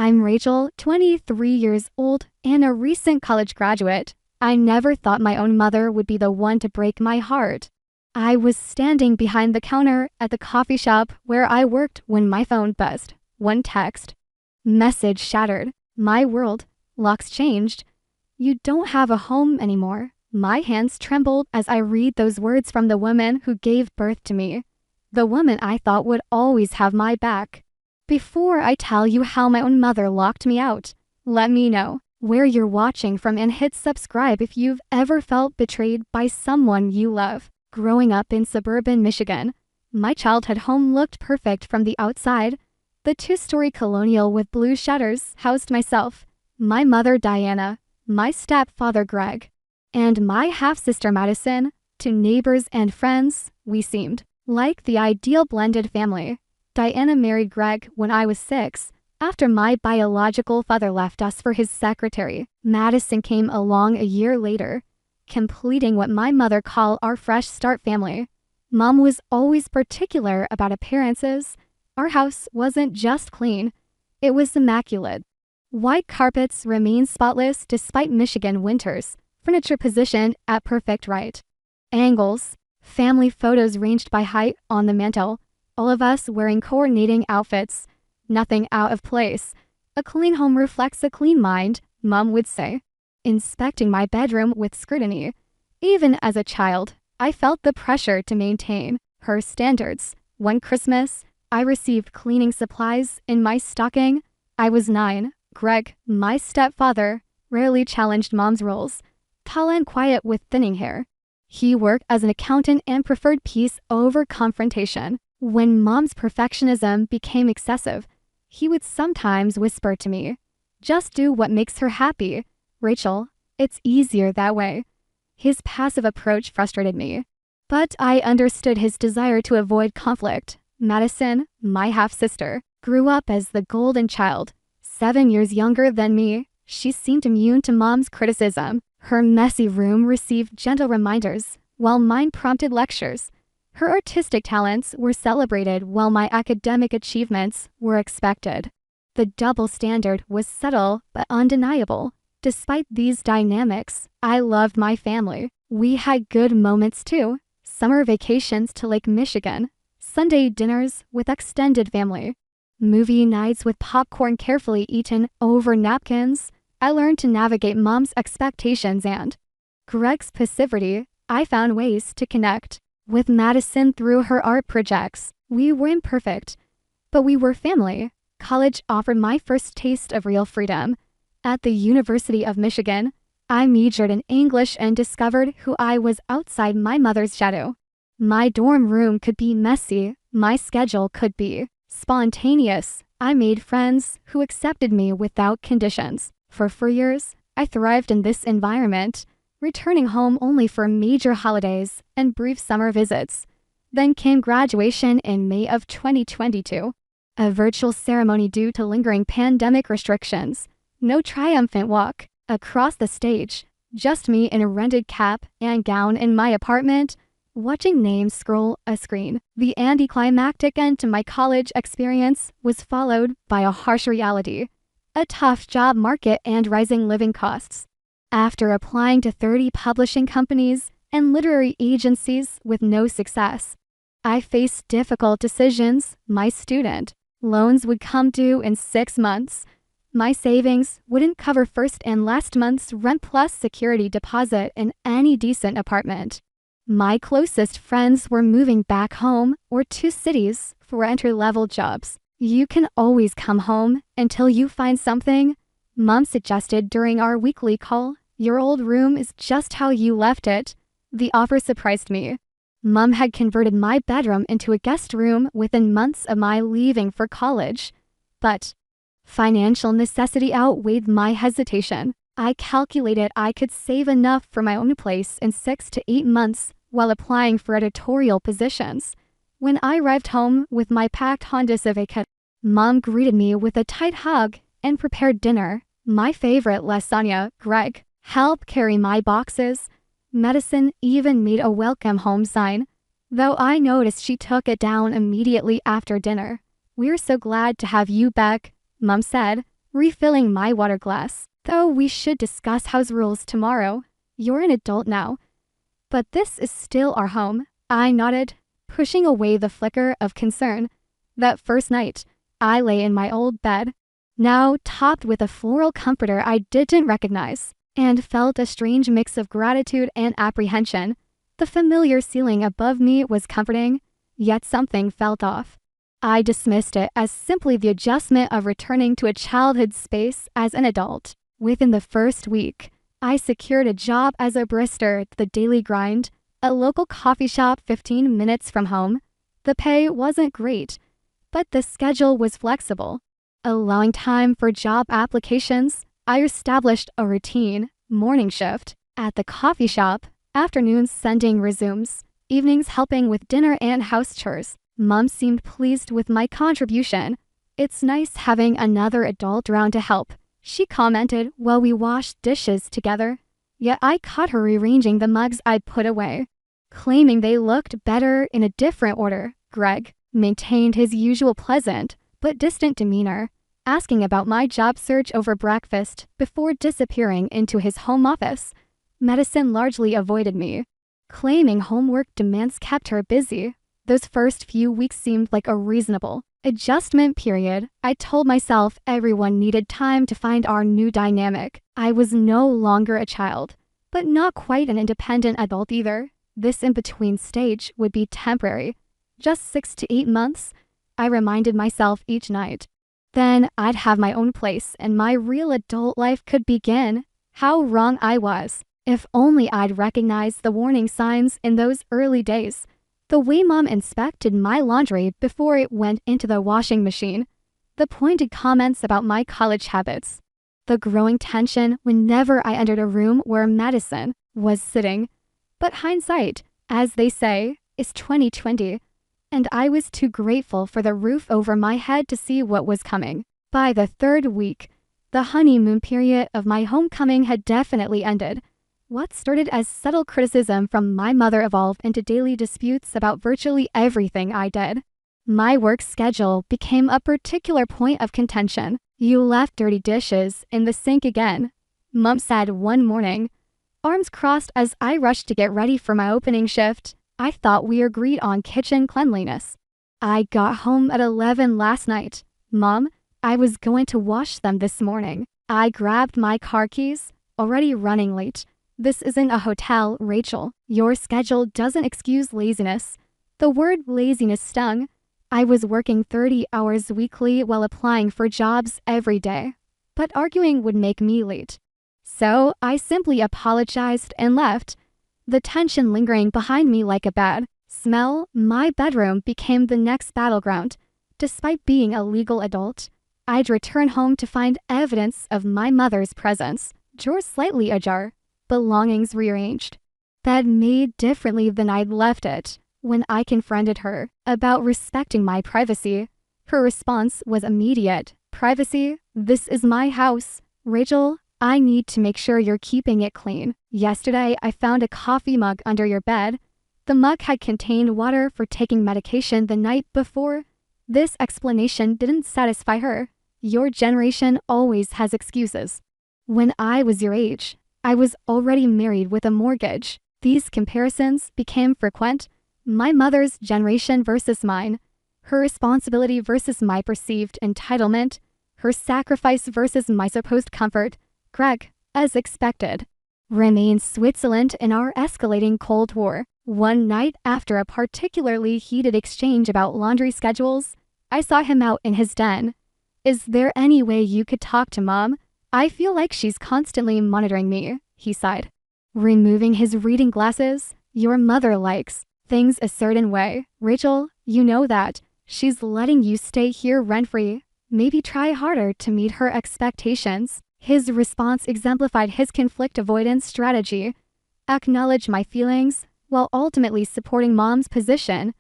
I'm Rachel, 23 years old, and a recent college graduate. I never thought my own mother would be the one to break my heart. I was standing behind the counter at the coffee shop where I worked when my phone buzzed. One text. Message shattered. My world. Locks changed. You don't have a home anymore. My hands trembled as I read those words from the woman who gave birth to me. The woman I thought would always have my back. Before I tell you how my own mother locked me out, let me know where you're watching from and hit subscribe if you've ever felt betrayed by someone you love. Growing up in suburban Michigan, my childhood home looked perfect from the outside. The two-story colonial with blue shutters housed myself, my mother Diana, my stepfather Greg, and my half-sister Madison. To neighbors and friends, we seemed like the ideal blended family. Diana married Greg when I was 6, after my biological father left us for his secretary. Madison came along a year later, completing what my mother called our fresh start family. Mom was always particular about appearances. Our house wasn't just clean, it was immaculate. White carpets remained spotless despite Michigan winters, furniture positioned at perfect right angles, family photos ranged by height on the mantel, all of us wearing coordinating outfits, nothing out of place. A clean home reflects a clean mind, Mom would say, inspecting my bedroom with scrutiny. Even as a child, I felt the pressure to maintain her standards. One Christmas, I received cleaning supplies in my stocking. I was 9. Greg, my stepfather, rarely challenged Mom's roles, tall and quiet with thinning hair. He worked as an accountant and preferred peace over confrontation. When Mom's perfectionism became excessive, he would sometimes whisper to me, "Just do what makes her happy, Rachel. It's easier that way." His passive approach frustrated me, but I understood his desire to avoid conflict. Madison, my half-sister, grew up as the golden child. 7 years younger than me, she seemed immune to Mom's criticism. Her messy room received gentle reminders, while mine prompted lectures. Her artistic talents were celebrated while my academic achievements were expected. The double standard was subtle but undeniable. Despite these dynamics, I loved my family. We had good moments too. Summer vacations to Lake Michigan, Sunday dinners with extended family, movie nights with popcorn carefully eaten over napkins. I learned to navigate Mom's expectations and Greg's passivity. I found ways to connect with Madison through her art projects. We were imperfect, but we were family. College offered my first taste of real freedom. At the University of Michigan, I majored in English and discovered who I was outside my mother's shadow. My dorm room could be messy. My schedule could be spontaneous. I made friends who accepted me without conditions. For 4 years, I thrived in this environment, returning home only for major holidays and brief summer visits. Then came graduation in May of 2022, a virtual ceremony due to lingering pandemic restrictions. No triumphant walk across the stage, just me in a rented cap and gown in my apartment, watching names scroll a screen. The anticlimactic end to my college experience was followed by a harsh reality, a tough job market and rising living costs. After applying to 30 publishing companies and literary agencies with no success, I faced difficult decisions. My student loans would come due in 6 months. My savings wouldn't cover first and last month's rent plus security deposit in any decent apartment. My closest friends were moving back home or to cities for entry-level jobs. You can always come home until you find something, Mom suggested during our weekly call. Your old room is just how you left it. The offer surprised me. Mom had converted my bedroom into a guest room within months of my leaving for college. But financial necessity outweighed my hesitation. I calculated I could save enough for my own place in 6 to 8 months while applying for editorial positions. When I arrived home with my packed Honda Civic, Mom greeted me with a tight hug and prepared dinner. My favorite lasagna. Greg helped carry my boxes. Madison even made a welcome home sign, though I noticed she took it down immediately after dinner. "We're so glad to have you back," Mom said, refilling my water glass. Though we should discuss house rules tomorrow. You're an adult now. But this is still our home. I nodded, pushing away the flicker of concern. That first night, I lay in my old bed, now topped with a floral comforter I didn't recognize, and felt a strange mix of gratitude and apprehension. The familiar ceiling above me was comforting, yet something felt off. I dismissed it as simply the adjustment of returning to a childhood space as an adult. Within the first week, I secured a job as a barista at the Daily Grind, a local coffee shop 15 minutes from home. The pay wasn't great, but the schedule was flexible. Allowing time for job applications, I established a routine: morning shift at the coffee shop, afternoons sending resumes, evenings helping with dinner and house chores. Mom seemed pleased with my contribution. "It's nice having another adult around to help," she commented while we washed dishes together. Yet I caught her rearranging the mugs I'd put away, claiming they looked better in a different order. Greg maintained his usual pleasant but distant demeanor, asking about my job search over breakfast before disappearing into his home office. Madison largely avoided me, claiming homework demands kept her busy. Those first few weeks seemed like a reasonable adjustment period. I told myself everyone needed time to find our new dynamic. I was no longer a child, but not quite an independent adult either. This in-between stage would be temporary. Just 6 to 8 months, I reminded myself each night. Then I'd have my own place and my real adult life could begin. How wrong I was. If only I'd recognized the warning signs in those early days. The way Mom inspected my laundry before it went into the washing machine. The pointed comments about my college habits. The growing tension whenever I entered a room where Madison was sitting. But hindsight, as they say, is 20/20. And I was too grateful for the roof over my head to see what was coming. By the third week, the honeymoon period of my homecoming had definitely ended. What started as subtle criticism from my mother evolved into daily disputes about virtually everything I did. My work schedule became a particular point of contention. "You left dirty dishes in the sink again," Mom said one morning, arms crossed as I rushed to get ready for my opening shift. I thought we agreed on kitchen cleanliness. "I got home at 11 last night. Mom, I was going to wash them this morning." I grabbed my car keys, already running late. "This isn't a hotel, Rachel. Your schedule doesn't excuse laziness." The word laziness stung. I was working 30 hours weekly while applying for jobs every day. But arguing would make me late. So I simply apologized and left. The tension lingering behind me like a bad smell, my bedroom became the next battleground. Despite being a legal adult, I'd return home to find evidence of my mother's presence. Drawers slightly ajar, belongings rearranged, bed made differently than I'd left it. When I confronted her about respecting my privacy, her response was immediate. "Privacy? This is my house. Rachel, I need to make sure you're keeping it clean. Yesterday, I found a coffee mug under your bed. The mug had contained water for taking medication the night before." This explanation didn't satisfy her. "Your generation always has excuses. When I was your age, I was already married with a mortgage." These comparisons became frequent. My mother's generation versus mine. Her responsibility versus my perceived entitlement. Her sacrifice versus my supposed comfort. Greg, as expected, remained Switzerland in our escalating Cold War. One night after a particularly heated exchange about laundry schedules, I saw him out in his den. "Is there any way you could talk to Mom? I feel like she's constantly monitoring me," he sighed. Removing his reading glasses. "Your mother likes things a certain way. Rachel, you know that. She's letting you stay here rent-free. Maybe try harder to meet her expectations." His response exemplified his conflict avoidance strategy. Acknowledge my feelings, while ultimately supporting Mom's position.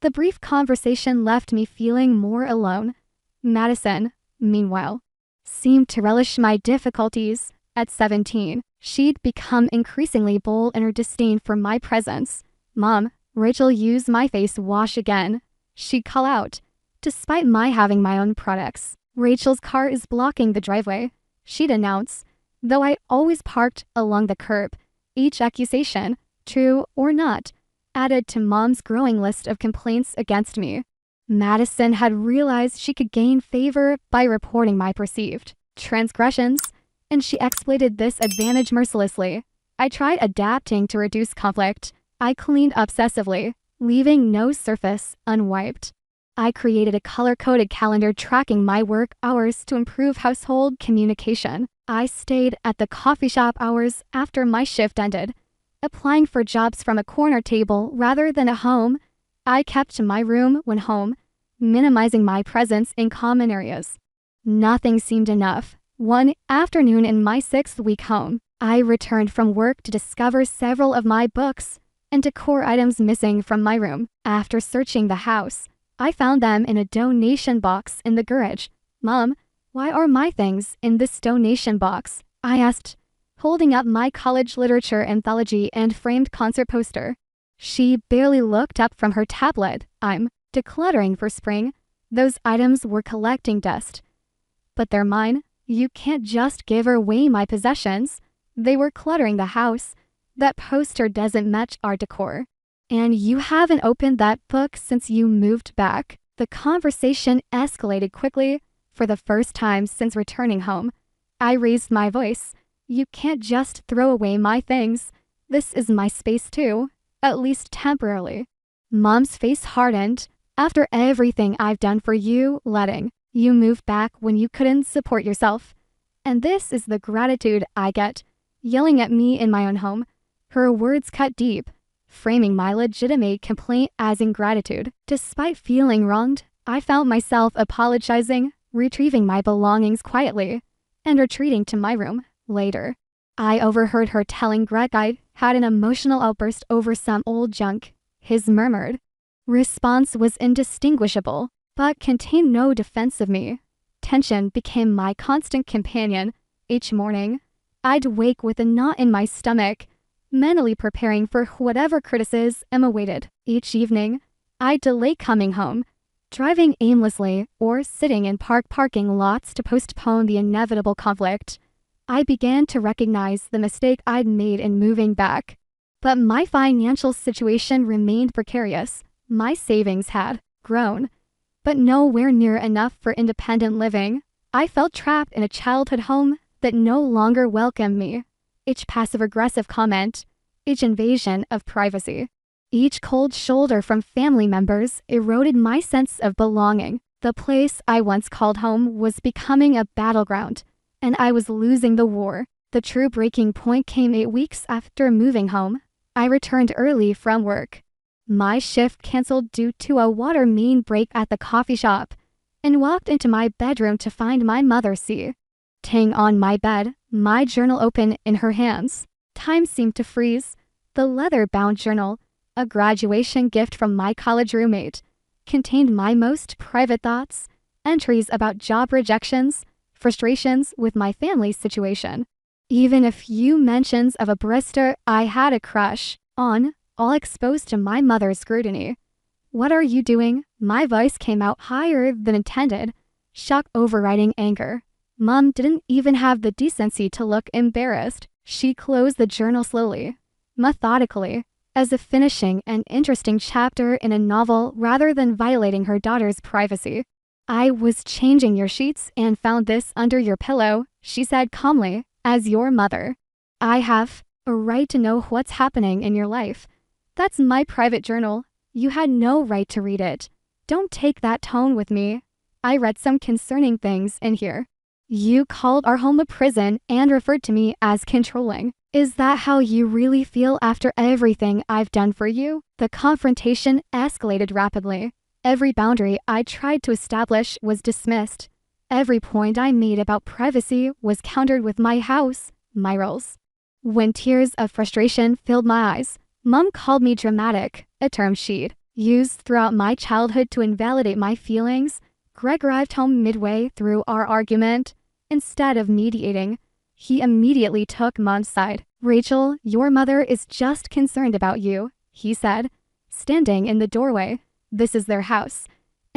The brief conversation left me feeling more alone. Madison, meanwhile, seemed to relish my difficulties. At 17, she'd become increasingly bold in her disdain for my presence. "Mom, Rachel used my face wash again," she'd call out, despite my having my own products. Rachel's car is blocking the driveway, she'd announce, though I always parked along the curb. Each accusation, true or not, added to Mom's growing list of complaints against me. Madison had realized she could gain favor by reporting my perceived transgressions, and she exploited this advantage mercilessly. I tried adapting to reduce conflict. I cleaned obsessively, leaving no surface unwiped. I created a color-coded calendar tracking my work hours to improve household communication. I stayed at the coffee shop hours after my shift ended, applying for jobs from a corner table rather than at home. I kept my room when home, minimizing my presence in common areas. Nothing seemed enough. One afternoon in my 6th week home, I returned from work to discover several of my books and decor items missing from my room. After searching the house, I found them in a donation box in the garage. "Mom, why are my things in this donation box?" I asked, holding up my college literature anthology and framed concert poster. She barely looked up from her tablet. "I'm decluttering for spring. Those items were collecting dust." "But they're mine. You can't just give away my possessions. They were cluttering the house. That poster doesn't match our decor. And you haven't opened that book since you moved back." The conversation escalated quickly. For the first time since returning home, I raised my voice. "You can't just throw away my things. This is my space too, at least temporarily." Mom's face hardened. "After everything I've done for you, letting you move back when you couldn't support yourself. And this is the gratitude I get, yelling at me in my own home." Her words cut deep, framing my legitimate complaint as ingratitude. Despite feeling wronged, I found myself apologizing, retrieving my belongings quietly, and retreating to my room. Later, I overheard her telling Greg I had an emotional outburst over some old junk. His murmured response was indistinguishable, but contained no defense of me. Tension became my constant companion. Each morning, I'd wake with a knot in my stomach, mentally preparing for whatever criticism awaited. Each evening, I'd delay coming home, driving aimlessly or sitting in parking lots to postpone the inevitable conflict. I began to recognize the mistake I'd made in moving back. But my financial situation remained precarious. My savings had grown, but nowhere near enough for independent living. I felt trapped in a childhood home that no longer welcomed me. Each passive-aggressive comment, each invasion of privacy, each cold shoulder from family members eroded my sense of belonging. The place I once called home was becoming a battleground, and I was losing the war. The true breaking point came 8 weeks after moving home. I returned early from work. My shift canceled due to a water main break at the coffee shop, and walked into my bedroom to find my mother sitting on my bed, my journal open in her hands. Time seemed to freeze. The leather-bound journal, a graduation gift from my college roommate, contained my most private thoughts, entries about job rejections, frustrations with my family's situation, even a few mentions of a barista I had a crush on, all exposed to my mother's scrutiny. "What are you doing?" My voice came out higher than intended, shock overriding anger. Mom didn't even have the decency to look embarrassed. She closed the journal slowly, methodically, as if finishing an interesting chapter in a novel rather than violating her daughter's privacy. "I was changing your sheets and found this under your pillow," she said calmly. "As your mother, I have a right to know what's happening in your life. That's my private journal. You had no right to read it. Don't take that tone with me. I read some concerning things in here. You called our home a prison and referred to me as controlling. Is that how you really feel after everything I've done for you?" The confrontation escalated rapidly. Every boundary I tried to establish was dismissed. Every point I made about privacy was countered with "my house, my rules." When tears of frustration filled my eyes, Mom called me dramatic, a term she'd used throughout my childhood to invalidate my feelings. Greg arrived home midway through our argument. Instead of mediating, he immediately took Mom's side. "Rachel, your mother is just concerned about you," he said, standing in the doorway. "This is their house,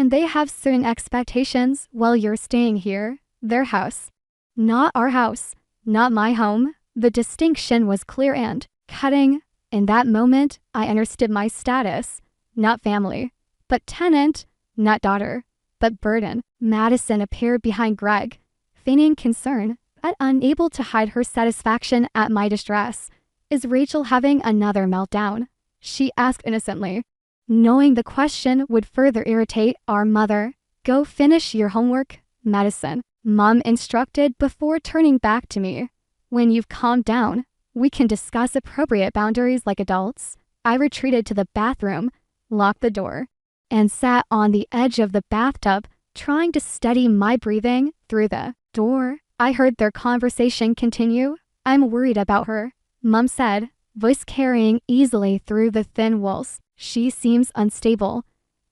And they have certain expectations while you're staying here. Their house. Not our house. Not my home. The distinction was clear and cutting. In that moment, I understood my status. Not family. But tenant. Not daughter. But burden. Madison appeared behind Greg, feigning concern, but unable to hide her satisfaction at my distress. Is Rachel having another meltdown? She asked innocently, knowing the question would further irritate our mother. Go finish your homework, Madison, Mom instructed before turning back to me. When you've calmed down, we can discuss appropriate boundaries like adults. I retreated to the bathroom, locked the door, and sat on the edge of the bathtub, trying to steady my breathing. Through the door, I heard their conversation continue. I'm worried about her, Mom said, voice carrying easily through the thin walls. She seems unstable.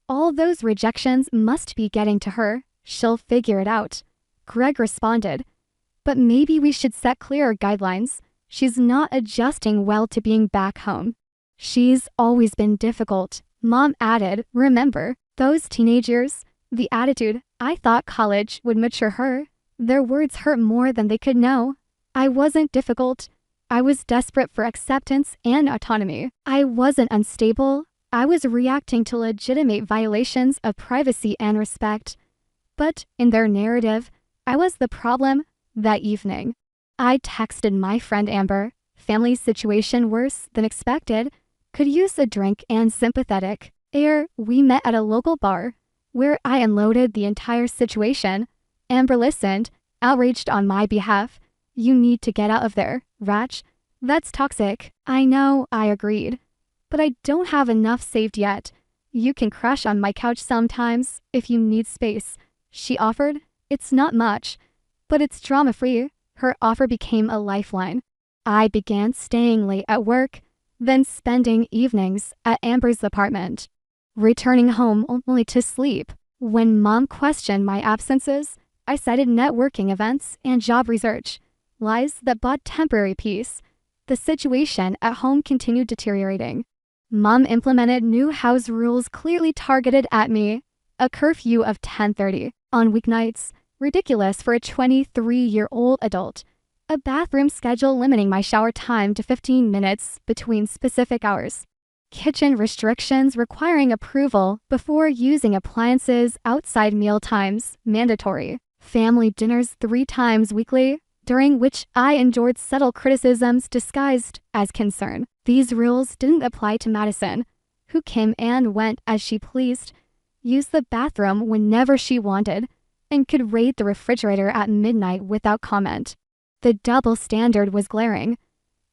All those rejections must be getting to her. She'll figure it out. Greg responded. But maybe we should set clearer guidelines. She's not adjusting well to being back home. She's always been difficult, Mom added. Remember, those teenage years? The attitude. I thought college would mature her. Their words hurt more than they could know. I wasn't difficult. I was desperate for acceptance and autonomy. I wasn't unstable. I was reacting to legitimate violations of privacy and respect. But in their narrative, I was the problem. That evening, I texted my friend Amber. Family situation worse than expected. Could use a drink and sympathetic air. We met at a local bar, where I unloaded the entire situation. Amber listened, outraged on my behalf. You need to get out of there, Rach. That's toxic. I know, I agreed. But I don't have enough saved yet. You can crash on my couch sometimes, if you need space, she offered. It's not much, but it's drama-free. Her offer became a lifeline. I began staying late at work, then spending evenings at Amber's apartment, returning home only to sleep. When Mom questioned my absences, I cited networking events and job research, lies that bought temporary peace. The situation at home continued deteriorating. Mom implemented new house rules clearly targeted at me. A curfew of 10:30 on weeknights, ridiculous for a 23-year-old adult. A bathroom schedule limiting my shower time to 15 minutes between specific hours. Kitchen restrictions requiring approval before using appliances outside meal times, mandatory. Family dinners 3 times weekly, during which I endured subtle criticisms disguised as concern. These rules didn't apply to Madison, who came and went as she pleased, used the bathroom whenever she wanted, and could raid the refrigerator at midnight without comment. The double standard was glaring,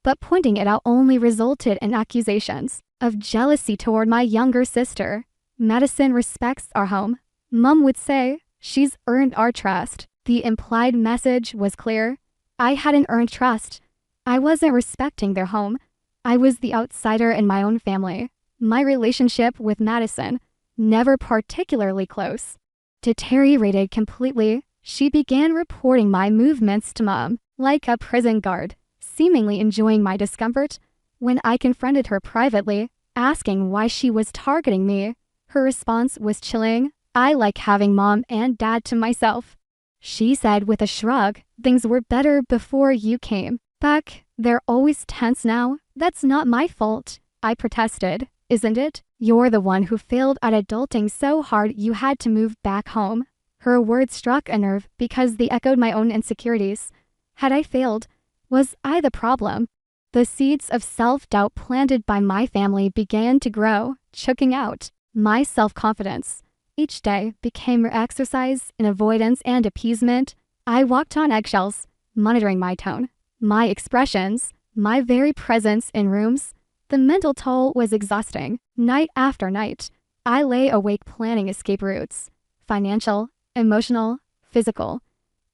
but pointing it out only resulted in accusations of jealousy toward my younger sister. Madison respects our home, Mom would say. She's earned our trust. The implied message was clear. I hadn't earned trust. I wasn't respecting their home. I was the outsider in my own family. My relationship with Madison, never particularly close, deteriorated completely. She began reporting my movements to Mom, like a prison guard, seemingly enjoying my discomfort. When I confronted her privately, asking why she was targeting me, her response was chilling. I like having Mom and Dad to myself. She said with a shrug, things were better before you came back. They're always tense now. That's not my fault, I protested. Isn't it? You're the one who failed at adulting so hard you had to move back home. Her words struck a nerve because they echoed my own insecurities. Had I failed? Was I the problem? The seeds of self-doubt planted by my family began to grow, choking out my self-confidence. Each day became exercise in avoidance and appeasement. I walked on eggshells, monitoring my tone, my expressions, my very presence in rooms. The mental toll was exhausting. Night after night, I lay awake planning escape routes, financial, emotional, physical.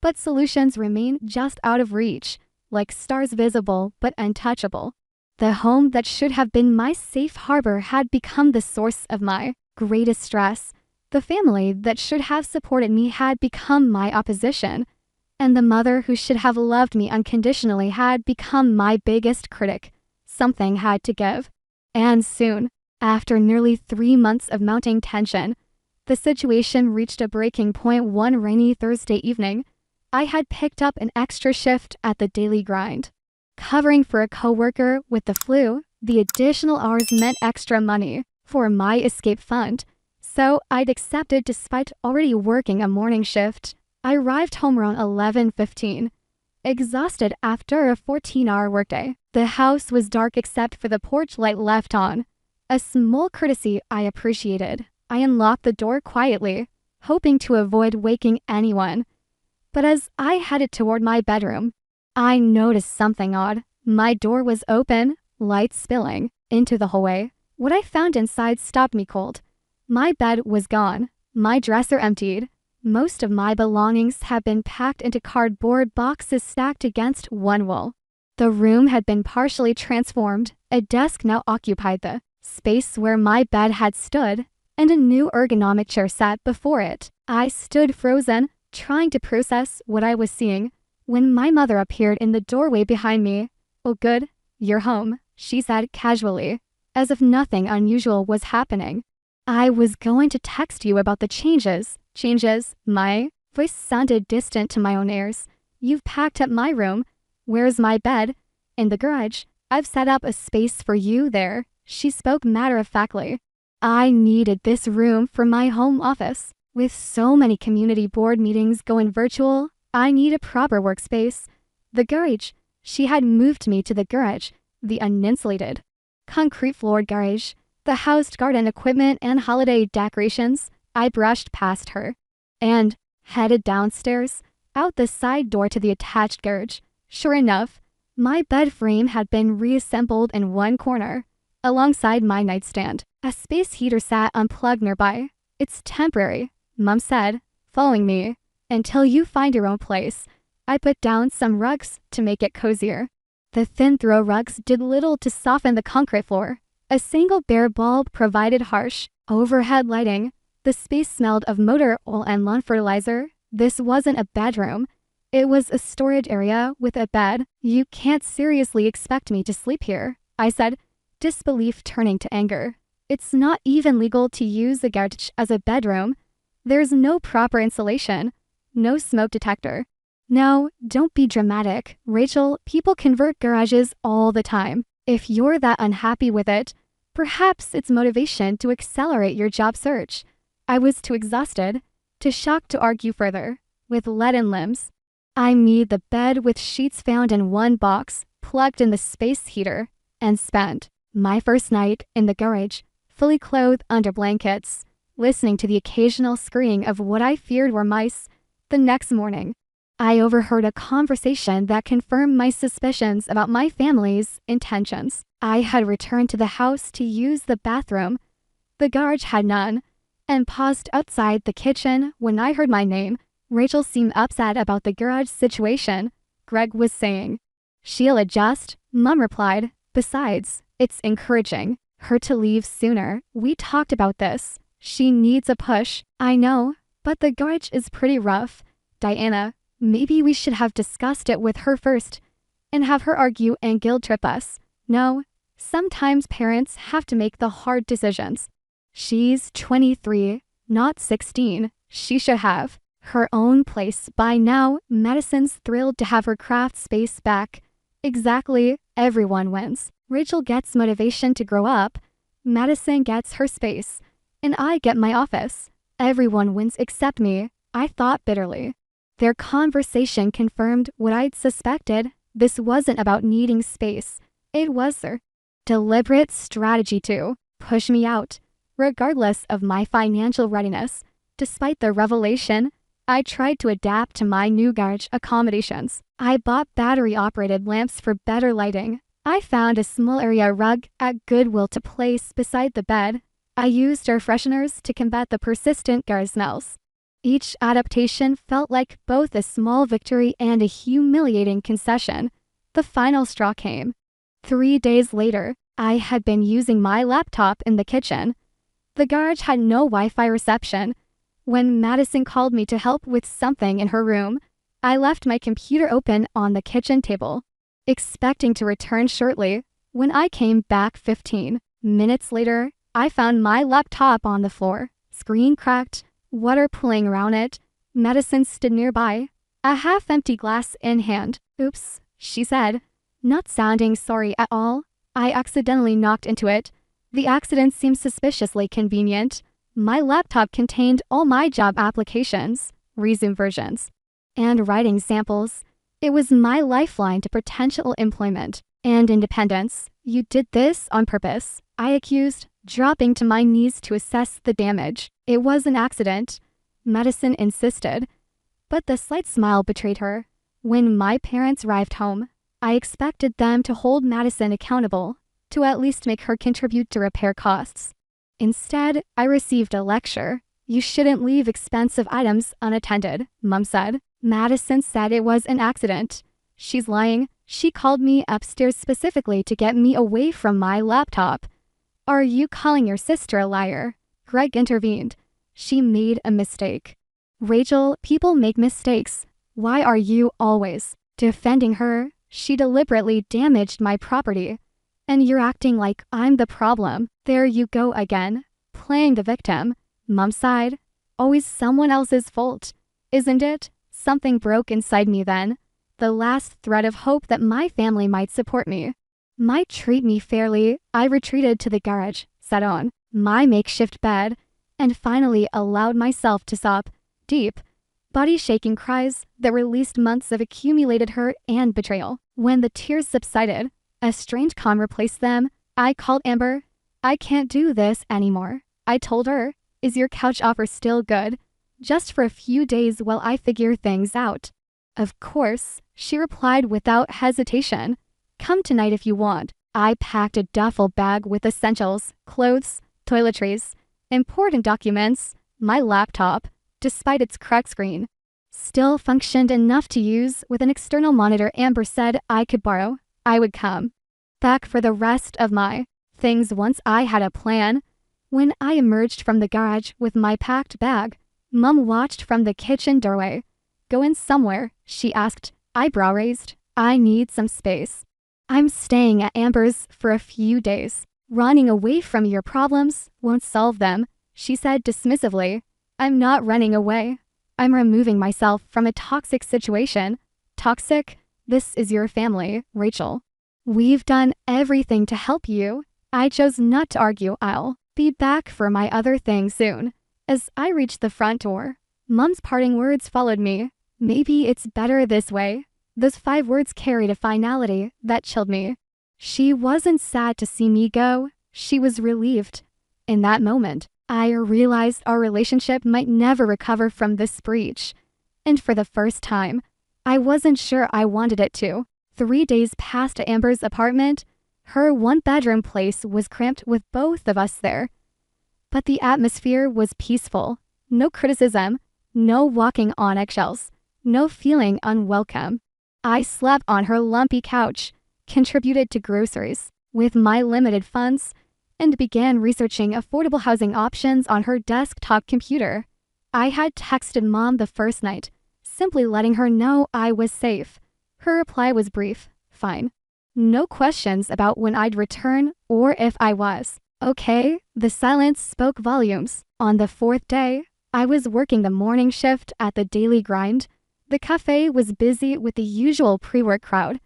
But solutions remain just out of reach, like stars visible but untouchable. The home that should have been my safe harbor had become the source of my greatest stress. The family that should have supported me had become my opposition, and the mother who should have loved me unconditionally had become my biggest critic. Something had to give. And soon, after nearly 3 months of mounting tension, The situation reached a breaking point one rainy Thursday evening. I had picked up an extra shift at the daily grind. Covering for a coworker with the flu, the additional hours meant extra money for my escape fund, so I'd accepted despite already working a morning shift. I arrived home around 11:15, exhausted after a 14-hour workday. The house was dark except for the porch light left on, a small courtesy I appreciated. I unlocked the door quietly, hoping to avoid waking anyone. But as I headed toward my bedroom, I noticed something odd. My door was open, light spilling into the hallway. What I found inside stopped me cold. My bed was gone, my dresser emptied. Most of my belongings had been packed into cardboard boxes stacked against one wall. The room had been partially transformed. A desk now occupied the space where my bed had stood, and a new ergonomic chair sat before it. I stood frozen, trying to process what I was seeing, when my mother appeared in the doorway behind me. "Oh good, you're home," she said casually, as if nothing unusual was happening. "I was going to text you about the changes. My voice sounded distant to my own ears. "You've packed up my room. Where's my bed?" "In the garage. I've set up a space for you there." She spoke matter-of-factly. I needed this room for my home office. With so many community board meetings going virtual, I need a proper workspace. The garage. She had moved me to the garage, the uninsulated, concrete-floored garage. The housed garden equipment and holiday decorations. I brushed past her and headed downstairs, out the side door to the attached garage. Sure enough, my bed frame had been reassembled in one corner, alongside my nightstand. A space heater sat unplugged nearby. "It's temporary," Mom said, following me, "until you find your own place." I put down some rugs to make it cozier. The thin throw rugs did little to soften the concrete floor. A single bare bulb provided harsh overhead lighting. The space smelled of motor oil and lawn fertilizer. This wasn't a bedroom. It was a storage area with a bed. "You can't seriously expect me to sleep here," I said, disbelief turning to anger. "It's not even legal to use the garage as a bedroom. There's no proper insulation, no smoke detector." "No, don't be dramatic, Rachel. People convert garages all the time. If you're that unhappy with it, perhaps it's motivation to accelerate your job search." I was too exhausted, too shocked to argue further. With leaden limbs, I made the bed with sheets found in one box, plugged in the space heater, and spent my first night in the garage, fully clothed under blankets, listening to the occasional screaming of what I feared were mice. The next morning, I overheard a conversation that confirmed my suspicions about my family's intentions. I had returned to the house to use the bathroom. The garage had none, and paused outside the kitchen when I heard my name. Rachel seemed upset about the garage situation, Greg was saying. "She'll adjust," Mom replied. "Besides, it's encouraging her to leave sooner. We talked about this. She needs a push." "I know, but the garage is pretty rough. Diana, maybe we should have discussed it with her first and have her argue and guilt trip us." "No, sometimes parents have to make the hard decisions. She's 23, not 16. She should have her own place by now." Madison's thrilled to have her craft space back. Exactly, everyone wins. Rachel gets motivation to grow up, Madison gets her space, and I get my office. Everyone wins except me, I thought bitterly. Their conversation confirmed what I'd suspected. This wasn't about needing space. It was their deliberate strategy to push me out, regardless of my financial readiness. Despite the revelation, I tried to adapt to my new garage accommodations. I bought battery-operated lamps for better lighting. I found a small area rug at Goodwill to place beside the bed. I used air fresheners to combat the persistent garage smells. Each adaptation felt like both a small victory and a humiliating concession. The final straw came. 3 days later, I had been using my laptop in the kitchen. The garage had no Wi-Fi reception. When Madison called me to help with something in her room, I left my computer open on the kitchen table, expecting to return shortly. When I came back 15 minutes later, I found my laptop on the floor. Screen cracked, water pooling around it. Madison stood nearby, a half-empty glass in hand. "Oops," she said, not sounding sorry at all. "I accidentally knocked into it. The accident seemed suspiciously convenient. My laptop contained all my job applications, resume versions, and writing samples. It was my lifeline to potential employment and independence. You did this on purpose," I accused, dropping to my knees to assess the damage. "It was an accident," Madison insisted, but the slight smile betrayed her. When my parents arrived home, I expected them to hold Madison accountable, to at least make her contribute to repair costs. Instead, I received a lecture. "You shouldn't leave expensive items unattended," Mom said. "Madison said it was an accident." "She's lying. She called me upstairs specifically to get me away from my laptop." "Are you calling your sister a liar?" Greg intervened. "She made a mistake." "Rachel, people make mistakes. Why are you always defending her? She deliberately damaged my property. And you're acting like I'm the problem." "There you go again, playing the victim," Mom sighed. "Always someone else's fault, isn't it?" Something broke inside me then. The last thread of hope that my family might support me, might treat me fairly. I retreated to the garage, sat on my makeshift bed, and finally allowed myself to sob. Deep, body-shaking cries that released months of accumulated hurt and betrayal. When the tears subsided, a strange calm replaced them. I called Amber. "I can't do this anymore," I told her. "Is your couch offer still good? Just for a few days while I figure things out." "Of course," she replied without hesitation. "Come tonight if you want." I packed a duffel bag with essentials, clothes, toiletries, important documents. My laptop, despite its cracked screen, still functioned enough to use with an external monitor Amber said I could borrow. I would come back for the rest of my things once I had a plan. When I emerged from the garage with my packed bag, Mom watched from the kitchen doorway. "Going somewhere?" she asked, eyebrow raised. "I need some space. I'm staying at Amber's for a few days." "Running away from your problems won't solve them," she said dismissively. "I'm not running away. I'm removing myself from a toxic situation." "Toxic? This is your family, Rachel. We've done everything to help you." I chose not to argue. "I'll be back for my other things soon." As I reached the front door, Mom's parting words followed me. "Maybe it's better this way." Those 5 words carried a finality that chilled me. She wasn't sad to see me go. She was relieved. In that moment, I realized our relationship might never recover from this breach. And for the first time, I wasn't sure I wanted it to. 3 days passed at Amber's apartment. Her 1-bedroom place was cramped with both of us there. But the atmosphere was peaceful. No criticism, no walking on eggshells, no feeling unwelcome. I slept on her lumpy couch, contributed to groceries with my limited funds, and began researching affordable housing options on her desktop computer. I had texted Mom the first night, simply letting her know I was safe. Her reply was brief, "Fine." No questions about when I'd return or if I was okay. The silence spoke volumes. On the 4th day, I was working the morning shift at the Daily Grind. The cafe was busy with the usual pre-work crowd.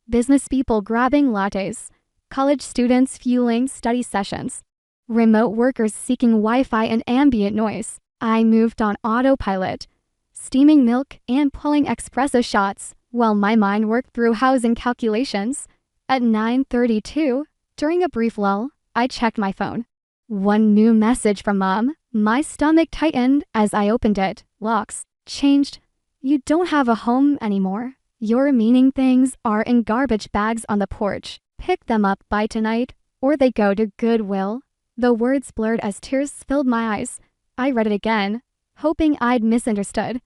Business people grabbing lattes, college students fueling study sessions, remote workers seeking Wi-Fi and ambient noise. I moved on autopilot, steaming milk and pulling espresso shots while my mind worked through housing calculations. At 9:32, during a brief lull, I checked my phone. One new message from Mom. My stomach tightened as I opened it. Locks changed. "You don't have a home anymore. Your remaining things are in garbage bags on the porch. Pick them up by tonight, or they go to Goodwill." The words blurred as tears filled my eyes. I read it again, hoping I'd misunderstood.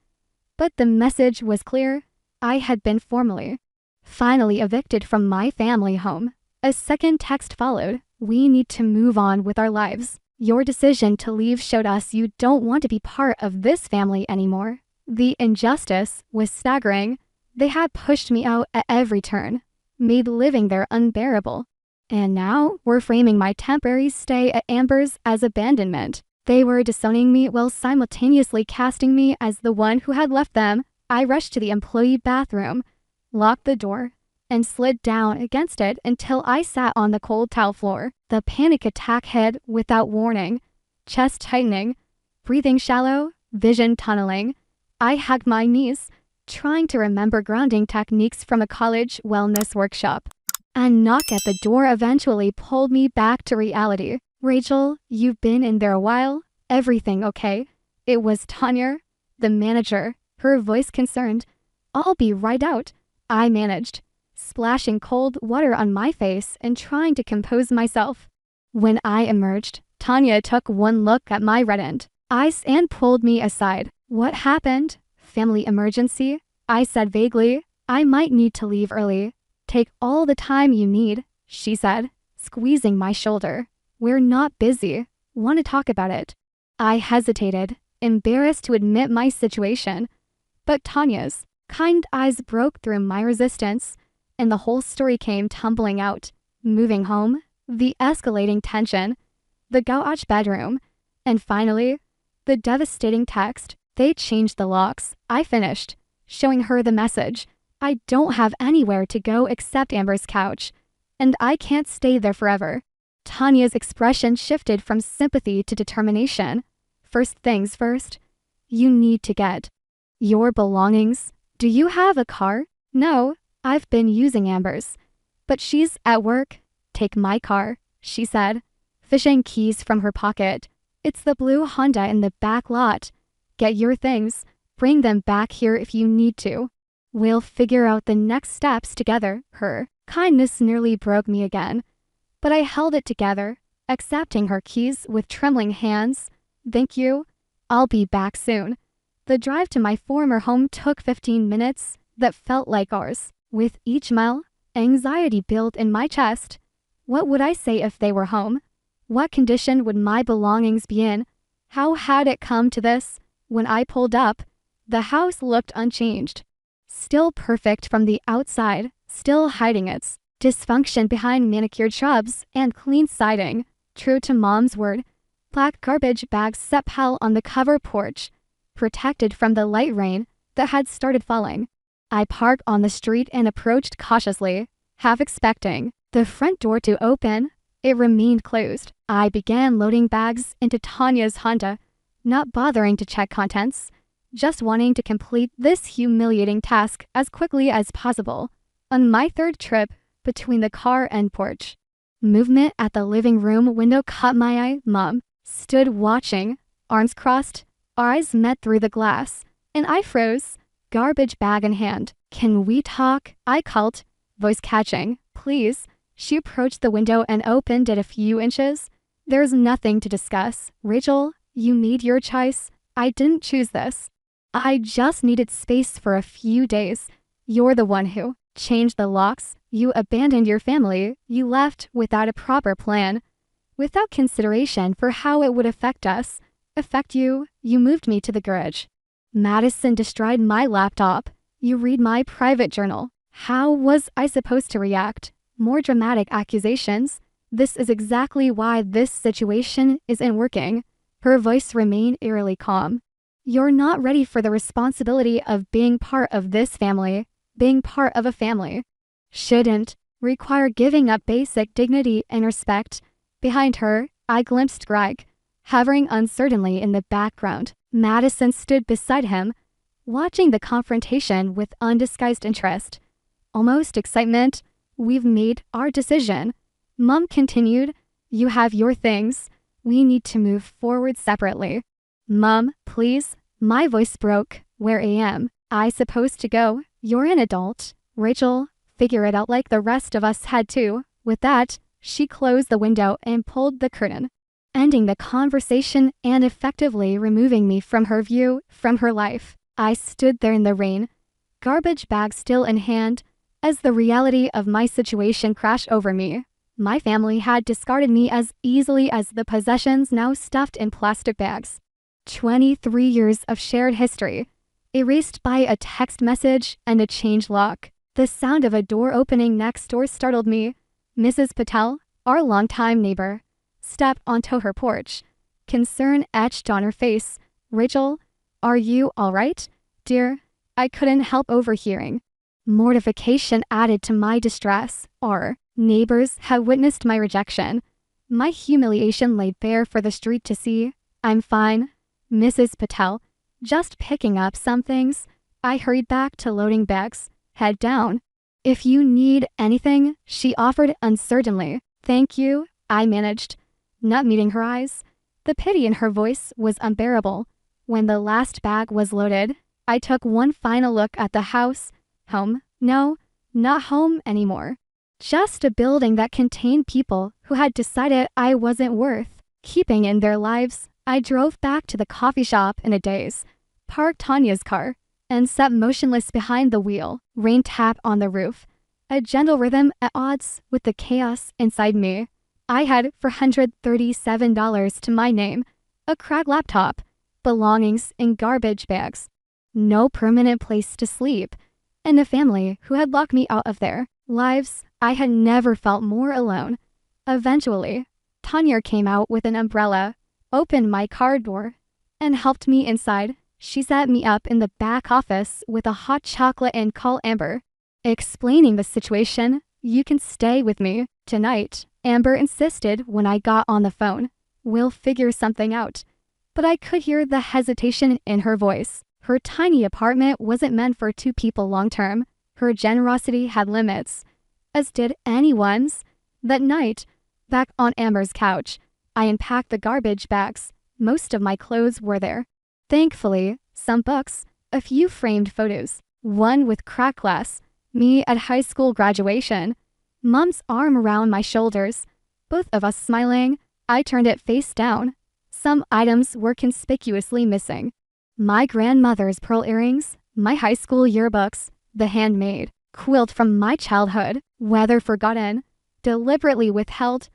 But the message was clear. I had been finally evicted from my family home. A second text followed. "We need to move on with our lives. Your decision to leave showed us you don't want to be part of this family anymore." The injustice was staggering. They had pushed me out at every turn, made living there unbearable. And now we're framing my temporary stay at Amber's as abandonment. They were disowning me while simultaneously casting me as the one who had left them. I rushed to the employee bathroom, locked the door, and slid down against it until I sat on the cold tile floor. The panic attack hit without warning. Chest tightening, breathing shallow, vision tunneling. I hugged my knees, trying to remember grounding techniques from a college wellness workshop. A knock at the door eventually pulled me back to reality. "Rachel, you've been in there a while. Everything okay?" It was Tanya, the manager, her voice concerned. "I'll be right out," I managed, splashing cold water on my face and trying to compose myself. When I emerged, Tanya took one look at my reddened eyes and pulled me aside. "What happened?" "Family emergency," I said vaguely. "I might need to leave early." "Take all the time you need," she said, squeezing my shoulder. "We're not busy. Want to talk about it?" I hesitated, embarrassed to admit my situation. But Tanya's kind eyes broke through my resistance, and the whole story came tumbling out. Moving home, the escalating tension, the gouage bedroom, and finally, the devastating text. "They changed the locks," I finished, showing her the message. "I don't have anywhere to go except Amber's couch, and I can't stay there forever." Tanya's expression shifted from sympathy to determination. "First things first, you need to get your belongings. Do you have a car?" "No, I've been using Amber's, but she's at work." "Take my car," she said, fishing keys from her pocket. "It's the blue Honda in the back lot. Get your things, bring them back here if you need to. We'll figure out the next steps together." Her kindness nearly broke me again, but I held it together, accepting her keys with trembling hands. "Thank you. I'll be back soon." The drive to my former home took 15 minutes that felt like hours. With each mile, anxiety built in my chest. What would I say if they were home? What condition would my belongings be in? How had it come to this? When I pulled up, the house looked unchanged. Still perfect from the outside, still hiding its dysfunction behind manicured shrubs and clean siding. True to Mom's word, black garbage bags set pile on the covered porch, protected from the light rain that had started falling. I parked on the street and approached cautiously, half expecting the front door to open. It remained closed. I began loading bags into Tanya's Honda, not bothering to check contents, just wanting to complete this humiliating task as quickly as possible. On my third trip between the car and porch, movement at the living room window caught my eye. Mom stood watching, arms crossed. Our eyes met through the glass, and I froze, garbage bag in hand. "Can we talk?" I called, voice catching. "Please." She approached the window and opened it a few inches. "There's nothing to discuss. Rachel, you made your choice. I didn't choose this. I just needed space for a few days. You're the one who changed the locks. You abandoned your family. You left without a proper plan, without consideration for how it would affect us. Affect you. You moved me to the garage. Madison destroyed my laptop. You read my private journal. How was I supposed to react? More dramatic accusations. This is exactly why this situation isn't working." Her voice remained eerily calm. "You're not ready for the responsibility of being part of this family. Being part of a family shouldn't require giving up basic dignity and respect." Behind her, I glimpsed Greg, hovering uncertainly in the background. Madison stood beside him, watching the confrontation with undisguised interest, almost excitement. "We've made our decision," Mom continued. "You have your things. We need to move forward separately." "Mom, please." My voice broke. "Where am I supposed to go? You're an adult. Rachel, figure it out like the rest of us had to." With that, she closed the window and pulled the curtain, ending the conversation and effectively removing me from her view, from her life. I stood there in the rain, garbage bag still in hand, as the reality of my situation crashed over me. My family had discarded me as easily as the possessions now stuffed in plastic bags. 23 years of shared history, erased by a text message and a change lock. The sound of a door opening next door startled me. Mrs. Patel, our longtime neighbor, stepped onto her porch, concern etched on her face. "Rachel, are you all right, dear?" I couldn't help overhearing. Mortification added to my distress. Our neighbors had witnessed my rejection. My humiliation laid bare for the street to see. "I'm fine, Mrs. Patel. Just picking up some things." I hurried back to loading bags, head down. "If you need anything," she offered uncertainly. "Thank you," I managed, not meeting her eyes. The pity in her voice was unbearable. When the last bag was loaded, I took one final look at the house. Home? No, not home anymore. Just a building that contained people who had decided I wasn't worth keeping in their lives. I drove back to the coffee shop in a daze, parked Tanya's car, and sat motionless behind the wheel. Rain tapped on the roof, a gentle rhythm at odds with the chaos inside me. I had $437 to my name, a cracked laptop, belongings in garbage bags, no permanent place to sleep, and a family who had locked me out of their lives. I had never felt more alone. Eventually, Tanya came out with an umbrella, opened my car door, and helped me inside. She set me up in the back office with a hot chocolate and call Amber, explaining the situation. "You can stay with me tonight," Amber insisted when I got on the phone. "We'll figure something out." But I could hear the hesitation in her voice. Her tiny apartment wasn't meant for two people long term. Her generosity had limits, as did anyone's. That night, back on Amber's couch, I unpacked the garbage bags. Most of my clothes were there. Thankfully, some books, a few framed photos, one with cracked glass, me at high school graduation, Mom's arm around my shoulders, both of us smiling. I turned it face down. Some items were conspicuously missing. My grandmother's pearl earrings, my high school yearbooks, the handmade quilt from my childhood, whether forgotten, deliberately withheld,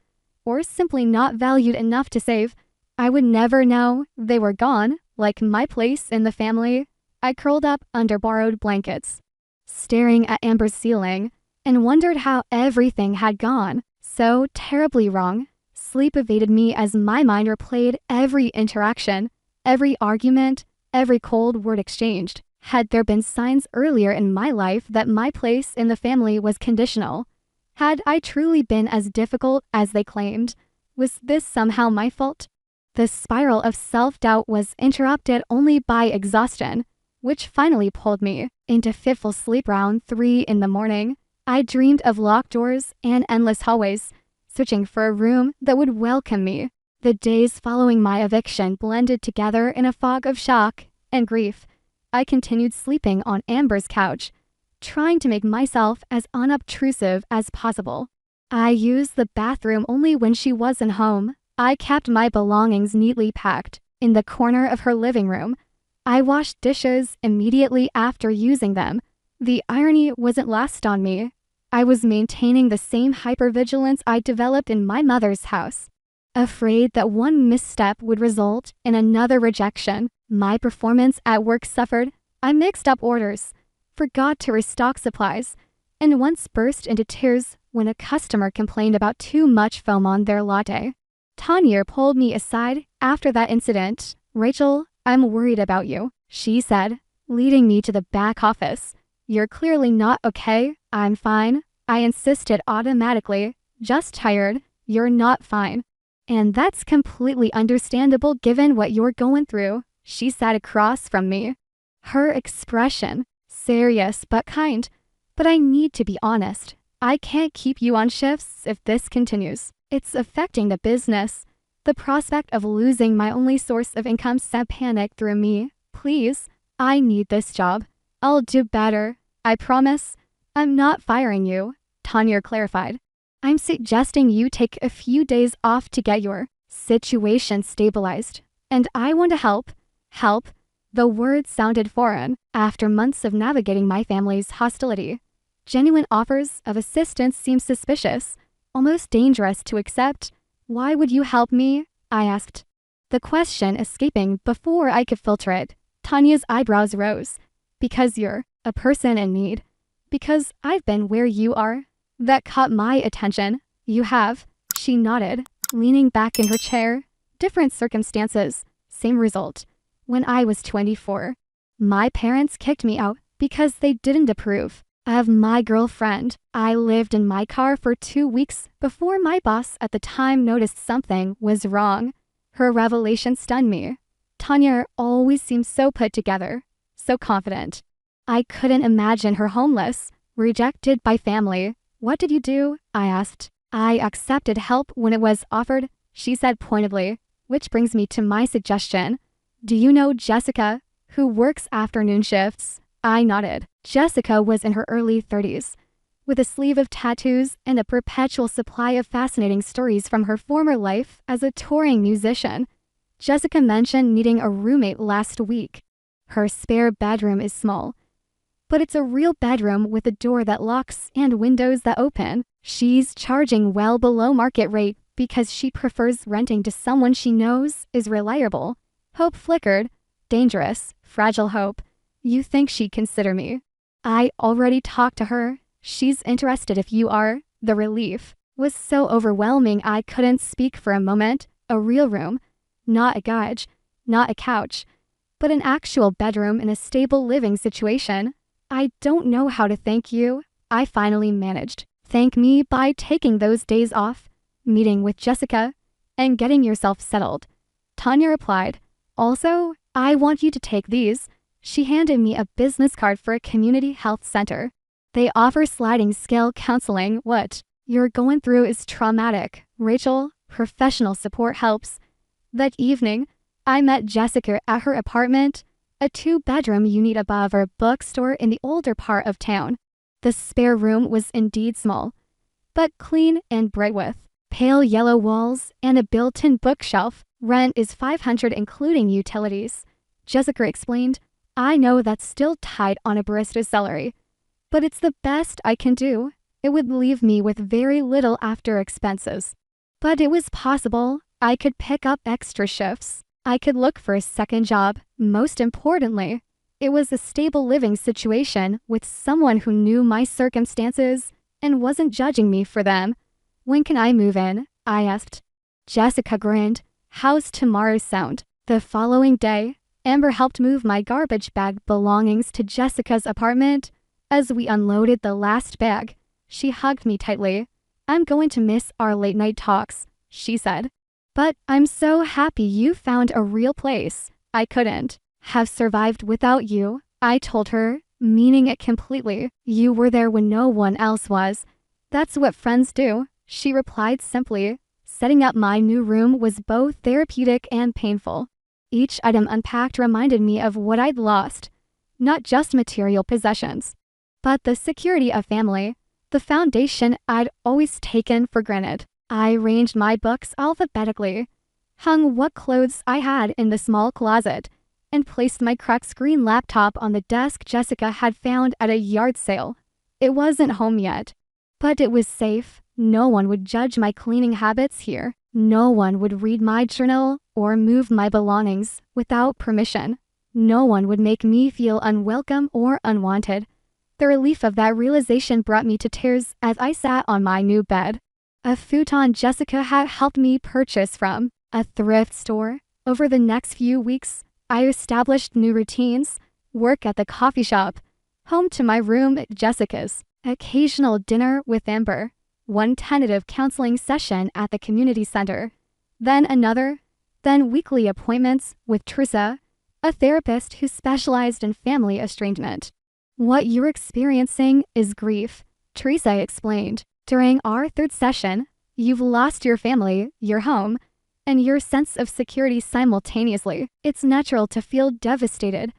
or simply not valued enough to save, I would never know. They were gone, like my place in the family. I curled up under borrowed blankets, staring at Amber's ceiling, and wondered how everything had gone so terribly wrong. Sleep evaded me as my mind replayed every interaction, every argument, every cold word exchanged. Had there been signs earlier in my life that my place in the family was conditional? Had I truly been as difficult as they claimed? Was this somehow my fault? The spiral of self-doubt was interrupted only by exhaustion, which finally pulled me into fitful sleep around 3 in the morning. I dreamed of locked doors and endless hallways, searching for a room that would welcome me. The days following my eviction blended together in a fog of shock and grief. I continued sleeping on Amber's couch, trying to make myself as unobtrusive as possible. I used the bathroom only when she wasn't home. I kept my belongings neatly packed in the corner of her living room. I washed dishes immediately after using them. The irony wasn't lost on me. I was maintaining the same hypervigilance I developed in my mother's house, afraid that one misstep would result in another rejection. My performance at work suffered. I mixed up orders, forgot to restock supplies, and once burst into tears when a customer complained about too much foam on their latte. Tanya pulled me aside after that incident. "Rachel, I'm worried about you," she said, leading me to the back office. "You're clearly not okay." "I'm fine," I insisted automatically. "Just tired." "You're not fine. And that's completely understandable given what you're going through." She sat across from me, her expression serious but kind. "But I need to be honest. I can't keep you on shifts if this continues. It's affecting the business." The prospect of losing my only source of income sent panic through me. "Please, I need this job. I'll do better. I promise." "I'm not firing you," Tanya clarified. "I'm suggesting you take a few days off to get your situation stabilized. And I want to help." Help? The word sounded foreign after months of navigating my family's hostility. Genuine offers of assistance seemed suspicious, almost dangerous to accept. "Why would you help me?" I asked, the question escaping before I could filter it. Tanya's eyebrows rose. "Because you're a person in need. Because I've been where you are." That caught my attention. "You have?" She nodded, leaning back in her chair. Different circumstances, same result. When I was 24, my parents kicked me out because they didn't approve of my girlfriend. I lived in my car for 2 weeks before my boss at the time noticed something was wrong. Her revelation stunned me. Tanya always seemed so put together, so confident. I couldn't imagine her homeless, rejected by family. What did you do? I asked. I accepted help when it was offered, she said pointedly, which brings me to my suggestion. Do you know Jessica, who works afternoon shifts? I nodded. Jessica was in her early 30s, with a sleeve of tattoos and a perpetual supply of fascinating stories from her former life as a touring musician. Jessica mentioned needing a roommate last week. Her spare bedroom is small, but it's a real bedroom with a door that locks and windows that open. She's charging well below market rate because she prefers renting to someone she knows is reliable. Hope flickered. Dangerous, fragile hope. You think she'd consider me? I already talked to her. She's interested if you are. The relief was so overwhelming I couldn't speak for a moment. A real room, not a couch, not a couch, but an actual bedroom in a stable living situation. I don't know how to thank you. I finally managed. Thank me by taking those days off, meeting with Jessica, and getting yourself settled. Tanya replied. Also, I want you to take these. She handed me a business card for a community health center. They offer sliding scale counseling. What you're going through is traumatic. Rachel, professional support helps. That evening, I met Jessica at her apartment, a 2-bedroom unit above our bookstore in the older part of town. The spare room was indeed small, but clean and bright with pale yellow walls and a built-in bookshelf. Rent is $500 including utilities. Jessica explained. I know that's still tight on a barista's salary, but it's the best I can do. It would leave me with very little after expenses. But it was possible. I could pick up extra shifts. I could look for a second job. Most importantly, it was a stable living situation with someone who knew my circumstances and wasn't judging me for them. When can I move in? I asked. Jessica grinned. How's tomorrow sound? The following day, Amber helped move my garbage bag belongings to Jessica's apartment. As we unloaded the last bag, she hugged me tightly. I'm going to miss our late night talks, she said. But I'm so happy you found a real place. I couldn't have survived without you, I told her, meaning it completely. You were there when no one else was. That's what friends do, she replied simply. Setting up my new room was both therapeutic and painful. Each item unpacked reminded me of what I'd lost. Not just material possessions, but the security of family, the foundation I'd always taken for granted. I arranged my books alphabetically, hung what clothes I had in the small closet, and placed my cracked screen laptop on the desk Jessica had found at a yard sale. It wasn't home yet, but it was safe. No one would judge my cleaning habits here. No one would read my journal or move my belongings without permission. No one would make me feel unwelcome or unwanted. The relief of that realization brought me to tears as I sat on my new bed. A futon Jessica had helped me purchase from a thrift store. Over the next few weeks, I established new routines, work at the coffee shop, home to my room at Jessica's, occasional dinner with Amber, one tentative counseling session at the community center, then another, then weekly appointments with Teresa, a therapist who specialized in family estrangement. What you're experiencing is grief, Teresa explained. During our 3rd session, you've lost your family, your home, and your sense of security simultaneously. It's natural to feel devastated,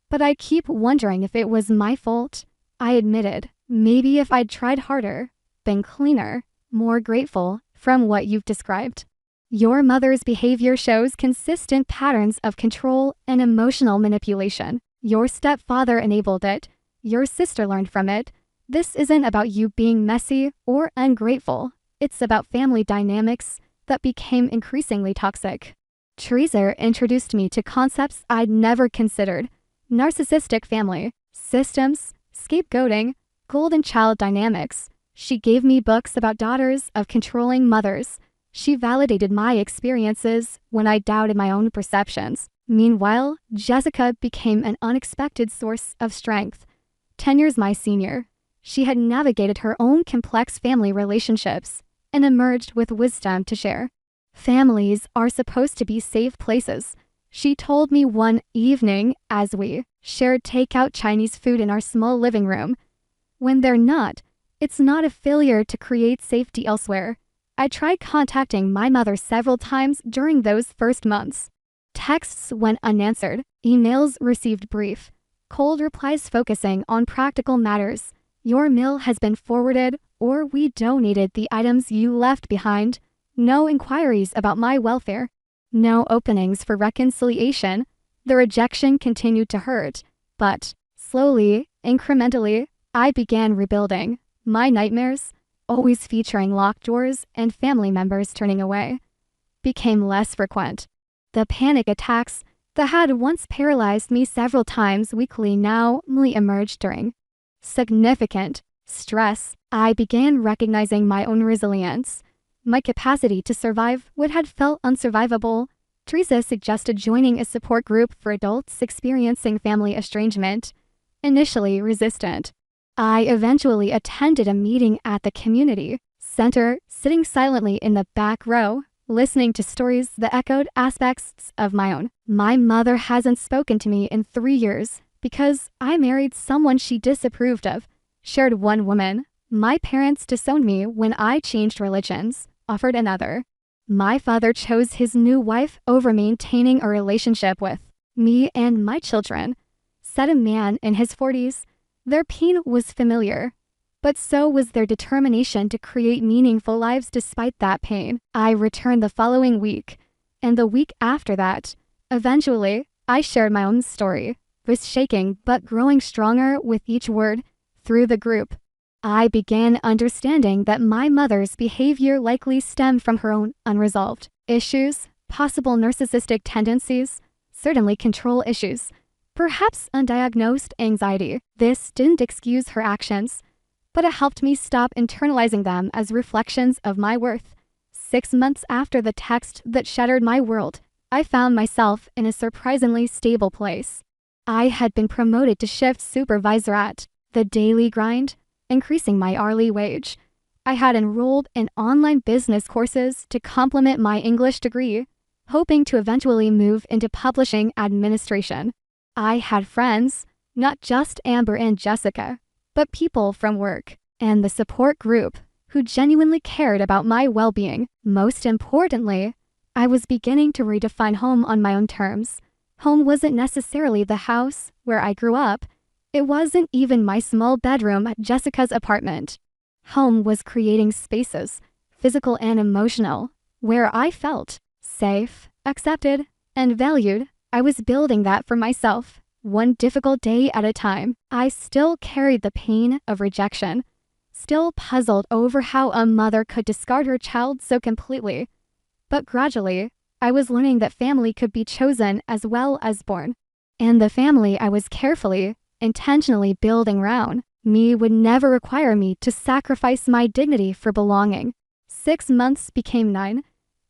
but I keep wondering if it was my fault. I admitted, maybe if I'd tried harder, been cleaner, more grateful from what you've described. Your mother's behavior shows consistent patterns of control and emotional manipulation. Your stepfather enabled it. Your sister learned from it. This isn't about you being messy or ungrateful. It's about family dynamics that became increasingly toxic. Teresa introduced me to concepts I'd never considered: narcissistic family, systems, scapegoating, golden child dynamics. She gave me books about daughters of controlling mothers. She validated my experiences when I doubted my own perceptions. Meanwhile, Jessica became an unexpected source of strength. 10 years my senior, she had navigated her own complex family relationships and emerged with wisdom to share. Families are supposed to be safe places, she told me one evening as we shared takeout Chinese food in our small living room. When they're not, it's not a failure to create safety elsewhere. I tried contacting my mother several times during those first months. Texts went unanswered, emails received brief, cold replies focusing on practical matters. Your meal has been forwarded, or we donated the items you left behind. No inquiries about my welfare. No openings for reconciliation. The rejection continued to hurt, but slowly, incrementally, I began rebuilding. My nightmares, always featuring locked doors and family members turning away, became less frequent. The panic attacks that had once paralyzed me several times weekly now emerged during significant stress. I began recognizing my own resilience, my capacity to survive what had felt unsurvivable. Teresa suggested joining a support group for adults experiencing family estrangement. Initially resistant, I eventually attended a meeting at the community center, sitting silently in the back row, listening to stories that echoed aspects of my own. My mother hasn't spoken to me in 3 years because I married someone she disapproved of, shared one woman. My parents disowned me when I changed religions, offered another. My father chose his new wife over maintaining a relationship with me and my children, said a man in his 40s. Their pain was familiar, but so was their determination to create meaningful lives despite that pain. I returned the following week, and the week after that. Eventually, I shared my own story, was shaking but growing stronger with each word. Through the group, I began understanding that my mother's behavior likely stemmed from her own unresolved issues, possible narcissistic tendencies, certainly control issues, perhaps undiagnosed anxiety. This didn't excuse her actions, but it helped me stop internalizing them as reflections of my worth. 6 months after the text that shattered my world, I found myself in a surprisingly stable place. I had been promoted to shift supervisor at the daily grind, increasing my hourly wage. I had enrolled in online business courses to complement my English degree, hoping to eventually move into publishing administration. I had friends, not just Amber and Jessica, but people from work and the support group who genuinely cared about my well-being. Most importantly, I was beginning to redefine home on my own terms. Home wasn't necessarily the house where I grew up. It wasn't even my small bedroom at Jessica's apartment. Home was creating spaces, physical and emotional, where I felt safe, accepted, and valued. I was building that for myself, one difficult day at a time. I still carried the pain of rejection, still puzzled over how a mother could discard her child so completely. But gradually, I was learning that family could be chosen as well as born. And the family I was carefully, intentionally building around me would never require me to sacrifice my dignity for belonging. 6 months became 9,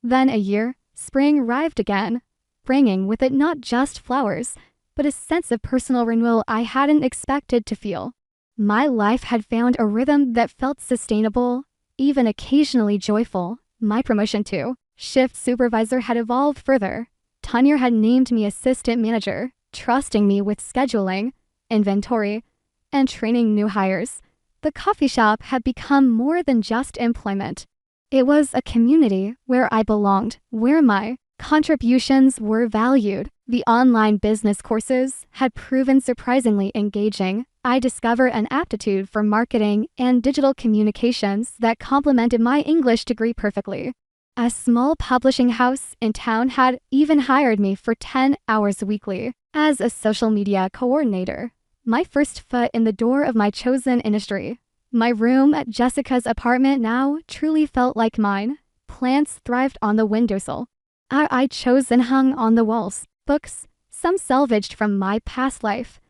then a year. Spring arrived again, bringing with it not just flowers, but a sense of personal renewal I hadn't expected to feel. My life had found a rhythm that felt sustainable, even occasionally joyful. My promotion to shift supervisor had evolved further. Tanya had named me assistant manager, trusting me with scheduling, inventory, and training new hires. The coffee shop had become more than just employment. It was a community where I belonged, where my contributions were valued. The online business courses had proven surprisingly engaging. I discovered an aptitude for marketing and digital communications that complemented my English degree perfectly. A small publishing house in town had even hired me for 10 hours weekly as a social media coordinator. My first foot in the door of my chosen industry. My room at Jessica's apartment now truly felt like mine. Plants thrived on the windowsill. I chose and hung on the walls. Books, some salvaged from my past life,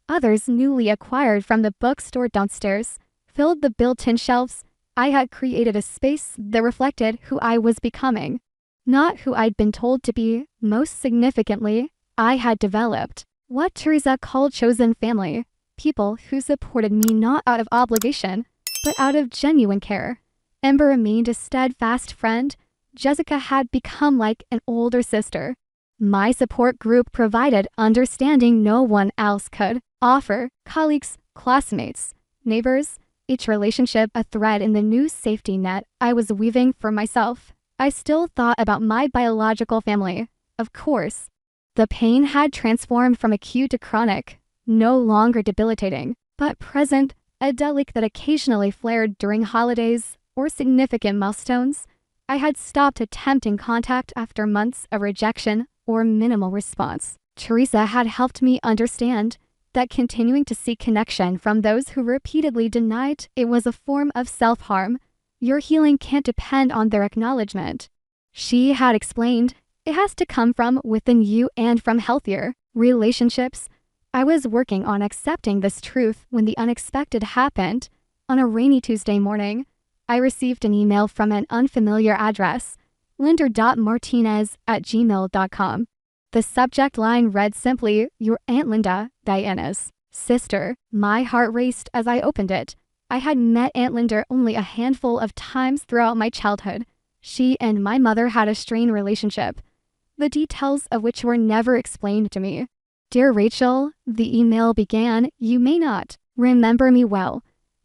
others newly acquired from the bookstore downstairs, filled the built-in shelves. I had created a space that reflected who I was becoming, not who I'd been told to be. Most significantly, I had developed what Teresa called chosen family, people who supported me not out of obligation, but out of genuine care. Amber remained a steadfast friend. Jessica had become like an older sister. My support group provided understanding no one else could offer. Colleagues, classmates, neighbors, each relationship a thread in the new safety net I was weaving for myself. I still thought about my biological family, of course. The pain had transformed from acute to chronic, no longer debilitating, but present, a delicate that occasionally flared during holidays or significant milestones. I had stopped attempting contact after months of rejection or minimal response. Teresa had helped me understand that continuing to seek connection from those who repeatedly denied it was a form of self-harm. Your healing can't depend on their acknowledgement. She had explained, it has to come from within you and from healthier relationships. I was working on accepting this truth when the unexpected happened. On a rainy Tuesday morning, I received an email from an unfamiliar address, linder.martinez@gmail.com. The subject line read simply, "Your Aunt Linda, Diana's sister." My heart raced as I opened it. I had met Aunt Linda only a handful of times throughout my childhood. She and my mother had a strained relationship, the details of which were never explained to me. "Dear Rachel," the email began, "you may not remember me well,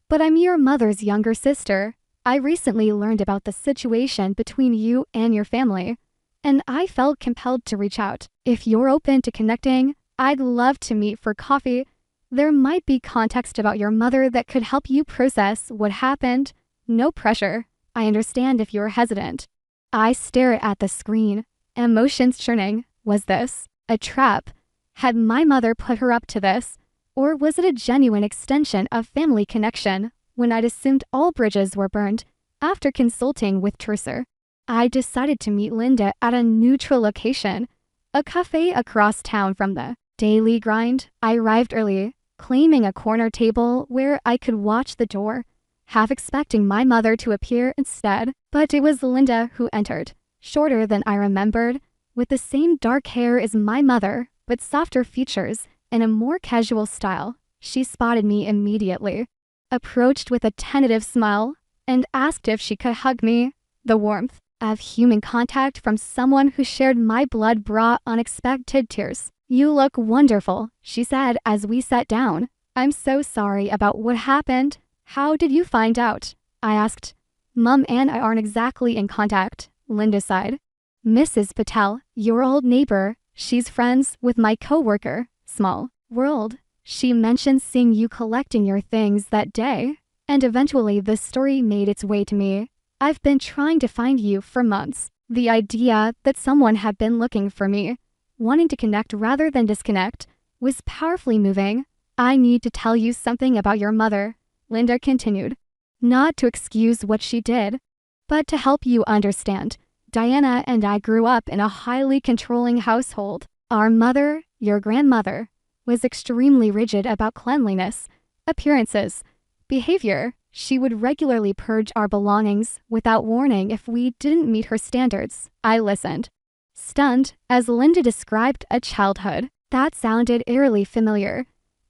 but I'm your mother's younger sister. I recently learned about the situation between you and your family, and I felt compelled to reach out. If you're open to connecting, I'd love to meet for coffee. There might be context about your mother that could help you process what happened. No pressure. I understand if you're hesitant." I stared at the screen, emotions churning. Was this a trap? Had my mother put her up to this? Or was it a genuine extension of family connection when I'd assumed all bridges were burned? After consulting with Teresa, I decided to meet Linda at a neutral location, a cafe across town from the daily grind. I arrived early, claiming a corner table where I could watch the door, half expecting my mother to appear instead. But it was Linda who entered, shorter than I remembered, with the same dark hair as my mother, but softer features and a more casual style. She spotted me immediately, approached with a tentative smile, and asked if she could hug me. The warmth of human contact from someone who shared my blood brought unexpected tears. "You look wonderful," she said as we sat down. "I'm so sorry about what happened. How did you find out?" I asked. "Mom and I aren't exactly in contact," Linda sighed. "Mrs. Patel, your old neighbor, she's friends with my coworker. Small world. She mentioned seeing you collecting your things that day, and eventually this story made its way to me. I've been trying to find you for months. The idea that someone had been looking for me, wanting to connect rather than disconnect, was powerfully moving. I need to tell you something about your mother," Linda continued. "Not to excuse what she did, but to help you understand. Diana and I grew up in a highly controlling household. Our mother, your grandmother, was extremely rigid about cleanliness, appearances, behavior. She would regularly purge our belongings without warning if we didn't meet her standards." I listened, stunned, as Linda described a childhood that sounded eerily familiar.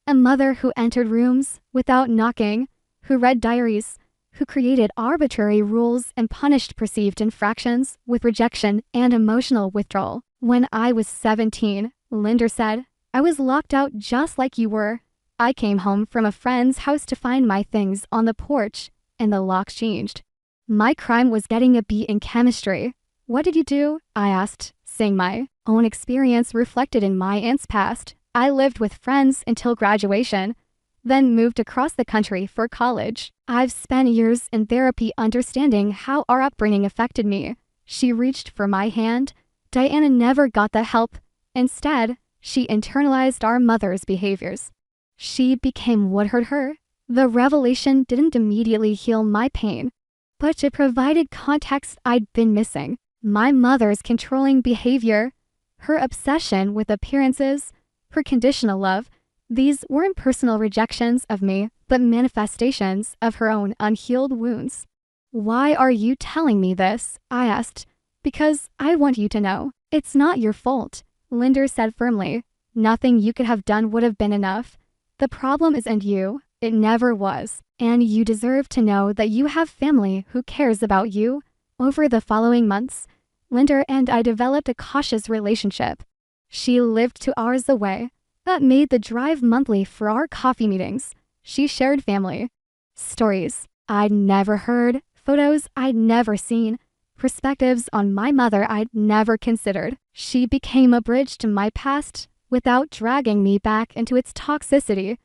A mother who entered rooms without knocking, who read diaries, who created arbitrary rules and punished perceived infractions with rejection and emotional withdrawal. "When I was 17, Linda said, I was locked out just like you were. I came home from a friend's house to find my things on the porch, and the lock changed. My crime was getting a B in chemistry. What did you do?" I asked, seeing my own experience reflected in my aunt's past. "I lived with friends until graduation, then moved across the country for college. I've spent years in therapy understanding how our upbringing affected me." She reached for my hand. "Diana never got the help. Instead, she internalized our mother's behaviors. She became what hurt her." The revelation didn't immediately heal my pain, but it provided context I'd been missing. My mother's controlling behavior, her obsession with appearances, her conditional love, these weren't personal rejections of me, but manifestations of her own unhealed wounds. Why are you telling me this? I asked. Because I want you to know. It's not your fault, Linder said firmly. Nothing you could have done would have been enough. The problem isn't you. It never was. And you deserve to know that you have family who cares about you. Over the following months, Linder and I developed a cautious relationship. She lived 2 hours away. That made the drive monthly for our coffee meetings. She shared family stories I'd never heard, photos I'd never seen, perspectives on my mother I'd never considered. She became a bridge to my past without dragging me back into its toxicity.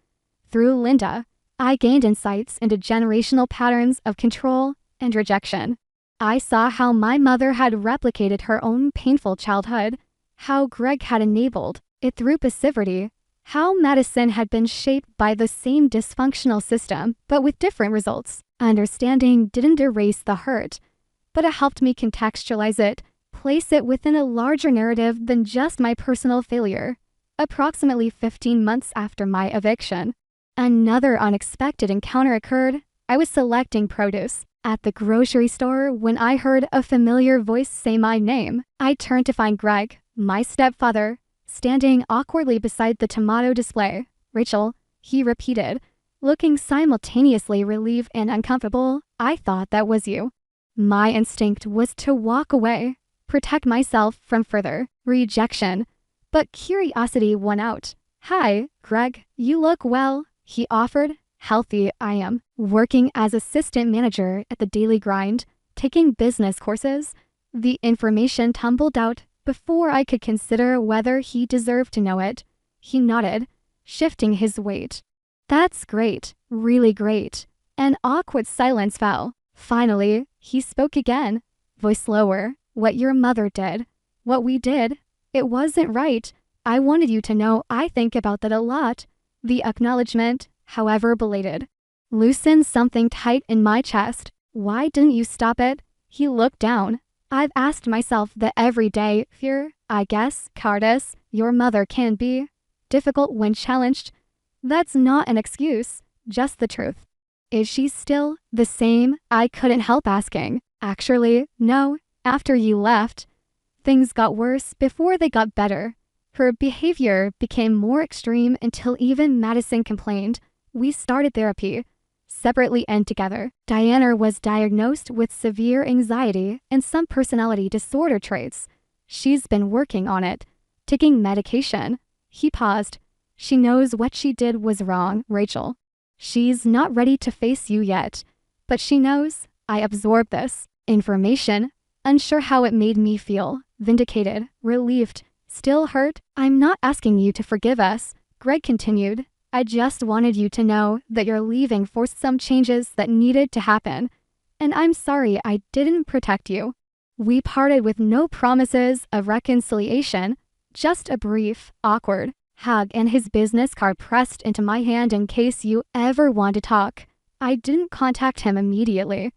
Through Linda, I gained insights into generational patterns of control and rejection. I saw how my mother had replicated her own painful childhood, how Greg had enabled it through passivity, how Madison had been shaped by the same dysfunctional system, but with different results. Understanding didn't erase the hurt, but it helped me contextualize it, place it within a larger narrative than just my personal failure. Approximately 15 months after my eviction, another unexpected encounter occurred. I was selecting produce at the grocery store when I heard a familiar voice say my name. I turned to find Greg, my stepfather, standing awkwardly beside the tomato display. Rachel, he repeated, looking simultaneously relieved and uncomfortable. I thought that was you. My instinct was to walk away, protect myself from further rejection, but curiosity won out. Hi, Greg, you look well, he offered. Healthy, I am. Working as assistant manager at the Daily Grind, taking business courses. The information tumbled out before I could consider whether he deserved to know it. He nodded, shifting his weight. That's great, really great. An awkward silence fell. Finally, he spoke again, voice lower. What your mother did, what we did, it wasn't right. I wanted you to know I think about that a lot. The acknowledgement, however belated, loosened something tight in my chest. Why didn't you stop it? He looked down. I've asked myself that every day. Fear, I guess, cowardice. Your mother can be difficult when challenged. That's not an excuse, just the truth. Is she still the same? I couldn't help asking. Actually, no. After you left, things got worse before they got better. Her behavior became more extreme until even Madison complained. We started therapy, separately and together. Diana was diagnosed with severe anxiety and some personality disorder traits. She's been working on it, taking medication. He paused. She knows what she did was wrong, Rachel. She's not ready to face you yet, but she knows. I absorbed this information, unsure how it made me feel, vindicated, relieved, still hurt. I'm not asking you to forgive us, Greg continued. I just wanted you to know that your leaving forced some changes that needed to happen, and I'm sorry I didn't protect you. We parted with no promises of reconciliation, just a brief, awkward hug and his business card pressed into my hand in case you ever want to talk. I didn't contact him immediately,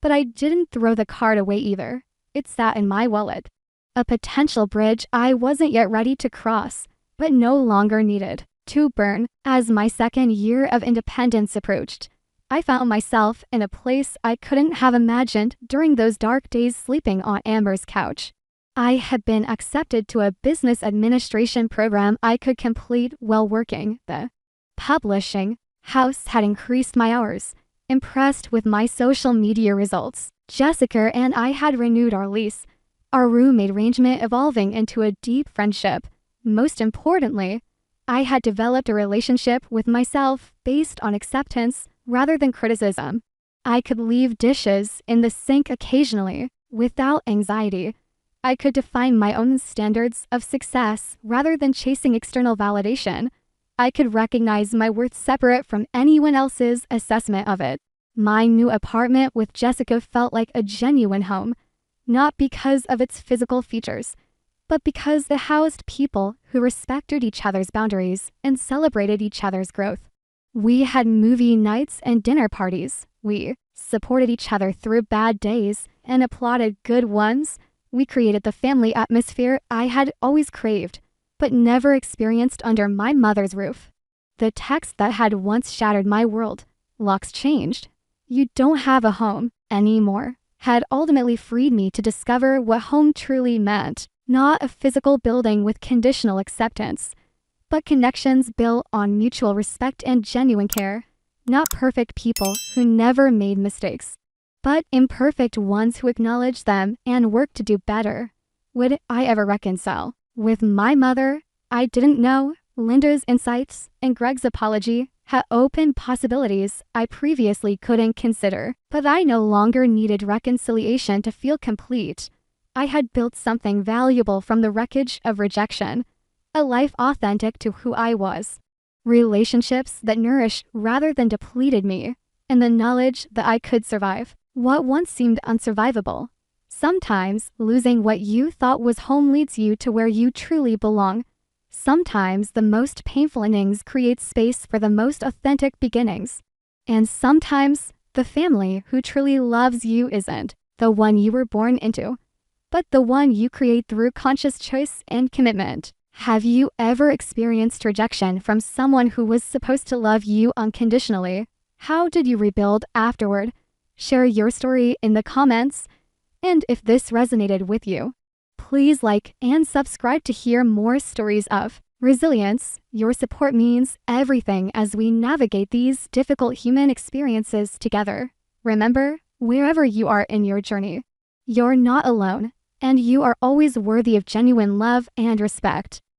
but I didn't throw the card away either. It sat in my wallet. A potential bridge I wasn't yet ready to cross, but no longer needed to burn. As my second year of independence approached, I found myself in a place I couldn't have imagined during those dark days sleeping on Amber's couch. I had been accepted to a business administration program I could complete while working. The publishing house had increased my hours, impressed with my social media results. Jessica and I had renewed our lease, our roommate arrangement evolving into a deep friendship. Most importantly, I had developed a relationship with myself based on acceptance rather than criticism. I could leave dishes in the sink occasionally without anxiety. I could define my own standards of success rather than chasing external validation. I could recognize my worth separate from anyone else's assessment of it. My new apartment with Jessica felt like a genuine home, not because of its physical features, but because it housed people who respected each other's boundaries and celebrated each other's growth. We had movie nights and dinner parties. We supported each other through bad days and applauded good ones. We created the family atmosphere I had always craved, but never experienced under my mother's roof. The text that had once shattered my world. Locks changed. You don't have a home. anymore had ultimately freed me to discover what home truly meant. Not a physical building with conditional acceptance, but connections built on mutual respect and genuine care. Not perfect people who never made mistakes, but imperfect ones who acknowledge them and work to do better. Would I ever reconcile with my mother? I didn't know. Linda's insights and Greg's apology had opened possibilities I previously couldn't consider, but I no longer needed reconciliation to feel complete. I had built something valuable from the wreckage of rejection, a life authentic to who I was, relationships that nourished rather than depleted me, and the knowledge that I could survive what once seemed unsurvivable. Sometimes losing what you thought was home leads you to where you truly belong. Sometimes the most painful endings create space for the most authentic beginnings. And sometimes the family who truly loves you isn't the one you were born into, but the one you create through conscious choice and commitment. Have you ever experienced rejection from someone who was supposed to love you unconditionally? How did you rebuild afterward? Share your story in the comments. And if this resonated with you, please like and subscribe to hear more stories of resilience. Your support means everything as we navigate these difficult human experiences together. Remember, wherever you are in your journey, you're not alone, and you are always worthy of genuine love and respect.